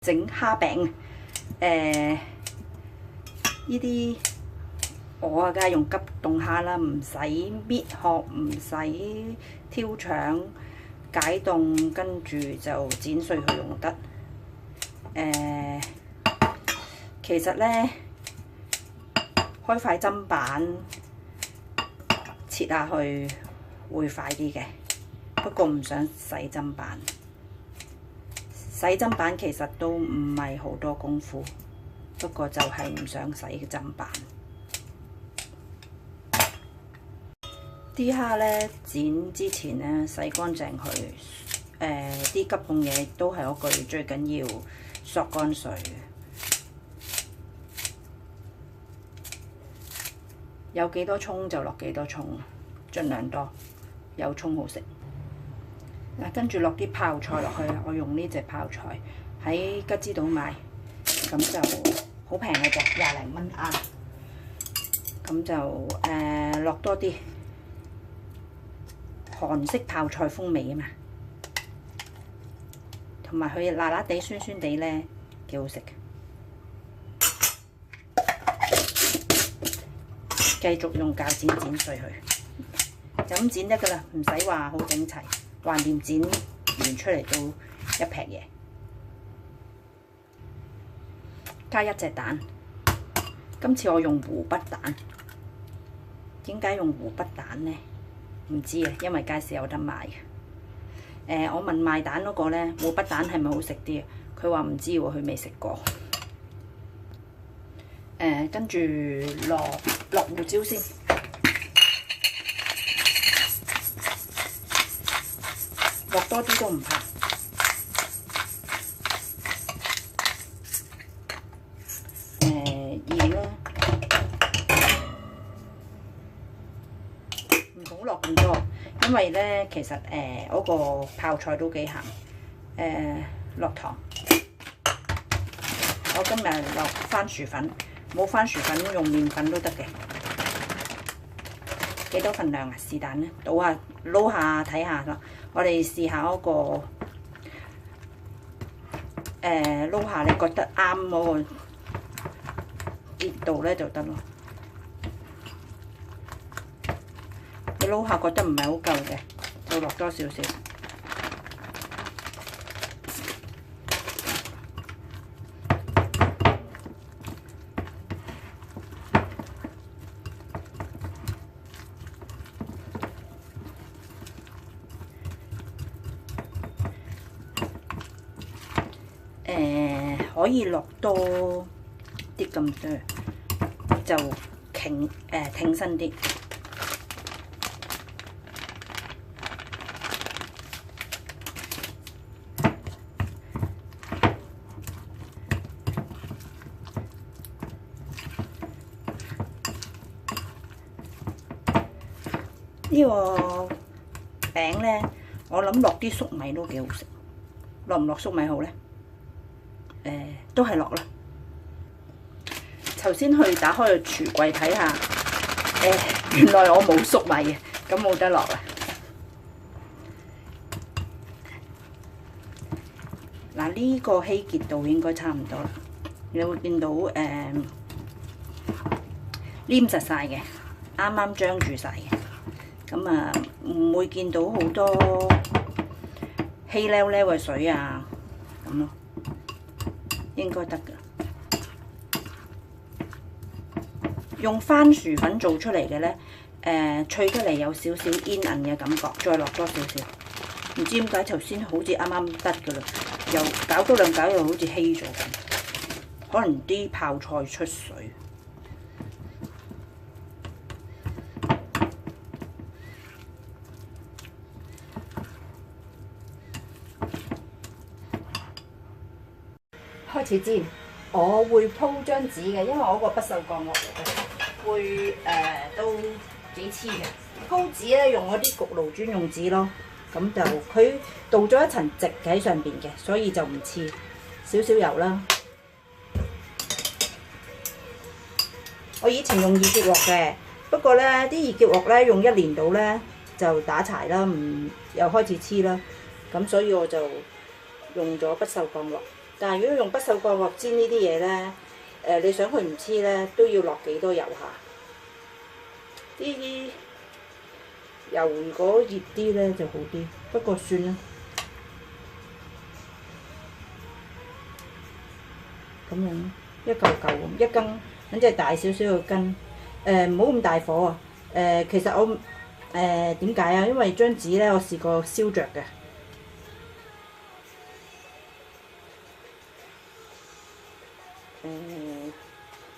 整蝦餅。呢啲我啊，梗係用急凍蝦啦，唔使搣殼，唔使挑腸，解凍，跟住就剪碎佢用得。其實咧，開塊砧板切下去會快啲嘅，不過唔想洗砧板。洗砧板其實都唔係好多功夫，不過就係唔想洗嘅砧板。啲蝦咧剪之前咧洗乾淨佢，啲急凍嘢都係嗰句，最緊要索乾水。有幾多葱就落幾多葱，盡量多，有葱好食。嗱，跟住落啲泡菜落去，我用呢隻泡菜喺吉之島買，咁就好平嘅啫，20零蚊啱。咁就落多啲韓式泡菜風味啊嘛，同埋佢辣辣地、酸酸地咧，幾好食嘅。繼續用鉸剪剪碎佢，就咁剪得噶啦，唔使話好整齊，橫掂剪完出嚟都一劈嘢。加一隻蛋，今次我用湖北蛋。點解用湖北蛋呢？唔知啊，因為街市有得賣嘅。我問賣蛋嗰個呢，湖北蛋係咪好食啲？佢話唔知喎，佢未食過。跟住落胡椒先，落多啲都唔怕。鹽啦，唔好落咁多，因為咧其實嗰個泡菜都幾鹹。落糖，我今日落番薯粉。冇番薯粉用麵粉都得嘅。幾多份量啊？是但咧，倒下撈下睇下啦。我哋試下嗰個撈下，你覺得啱嗰個熱度咧就得咯。你撈下覺得唔係好夠嘅，就落多少少。可以落多啲咁多，就挺身啲。呢個餅咧，我諗落啲粟米都幾好食。落唔落粟米好咧？都係落啦。頭先去打開個櫥櫃睇下，原來我冇粟米嘅，咁冇得落啦。嗱，呢個稀結度應該差唔多啦。你會見到黏實晒嘅，啱啱張住晒嘅。咁啊，唔會見到好多稀溜溜嘅水啊，咁咯。應該得㗎，用番薯粉做出嚟嘅咧，脆得嚟有少少煙韌嘅感覺，再落多少少。唔知點解頭先好似啱啱得㗎啦，又搞多兩攪又好似稀咗咁，可能啲泡菜出水。開始煎，我會鋪張紙嘅，因為我個不鏽鋼鑊嚟嘅，會都幾黐嘅。鋪紙咧用嗰啲焗爐專用紙咯，咁就佢鍍咗一層直喺上邊嘅，所以就唔黐。少少油啦。我以前用易潔鑊嘅，不過咧啲易潔鑊咧用1年到咧就打柴啦，又開始黐啦，咁所以我就用咗不鏽鋼鑊。但係如果用不鏽鋼鑊煎呢啲嘢咧，你想佢唔黐咧，都要落幾多油下。啲油如果熱啲咧就好啲，不過算啦。咁樣一嚿嚿咁，一羹，等隻大少少嘅羹。唔好咁大火啊！其實我點解啊？因為張紙咧，我試過燒着嘅。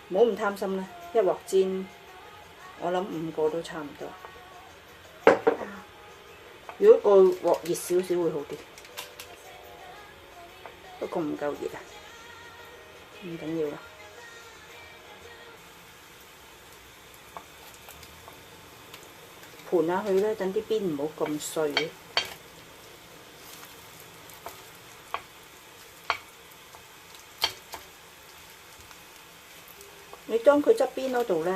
唔好咁貪心啦，一鑊煎，我諗5個都差唔多。如果個鑊熱少少會好啲，不過唔夠熱啊，唔緊要啦。盤下去咧，等啲邊唔好咁碎。你當佢側邊嗰度咧，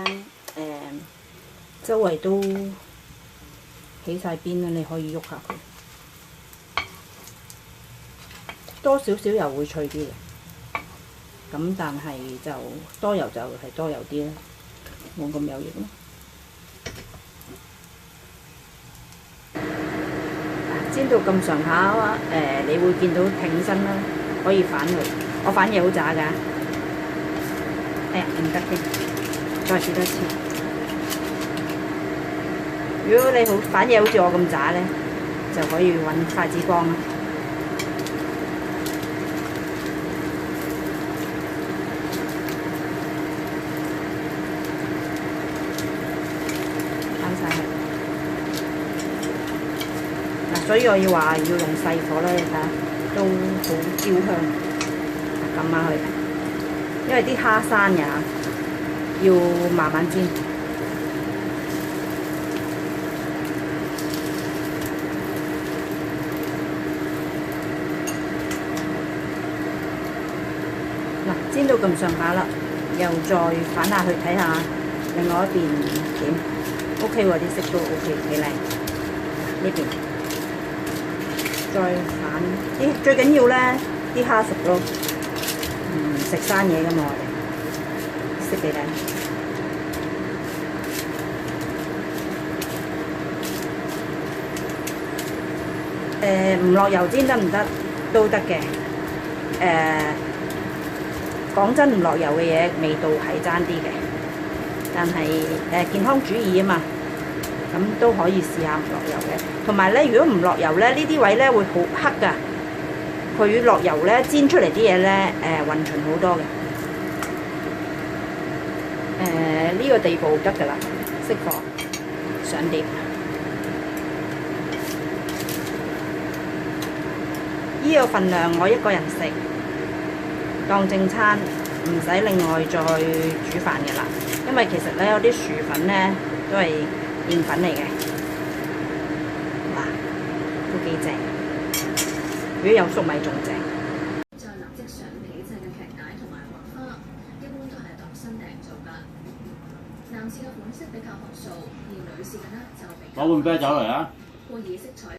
周圍都起晒邊啦，你可以喐下佢，多少少油會脆啲嘅。咁但係就多油就係多油啲啦，冇咁有型咯。煎到咁上下，你會見到挺身啦，可以反佢。我反嘢好渣㗎。哎呀，唔得添，再試多次。如果你好反嘢好似我咁渣咧，就可以揾筷子幫啦。翻晒去。嗱，所以我要話要用細火啦，你睇下都好焦香。撳下去。因為啲蝦生嘅要慢慢煎。嗱，煎到咁上下啦，又再反下去睇下另外一邊點 ，OK 喎，啲色都 OK 幾靚。呢邊再反，最緊要咧啲蝦熟咯。食生嘢㗎嘛，我哋識幾靚。唔落油煎得唔得？都得嘅。講真，唔落油嘅嘢味道係爭啲嘅，但係健康主義啊嘛，咁都可以試下唔落油嘅。同埋咧，如果唔落油咧，呢啲位咧會好黑㗎。佢落油咧，煎出嚟啲嘢咧，混勻好多嘅。呢個地步得㗎啦，熄火上碟。呢個份量我一個人食，當正餐，唔使另外再煮飯嘅啦。因為其實咧有啲薯粉咧都係澱粉嚟嘅，嗱都幾正。如果有粟米仲正。再立即上皮製嘅劇帶同埋畫花，一般都係度身訂做㗎。男士嘅款式比較學素，而女士嘅呢就比較。攞碗啤酒嚟啊！會以色彩。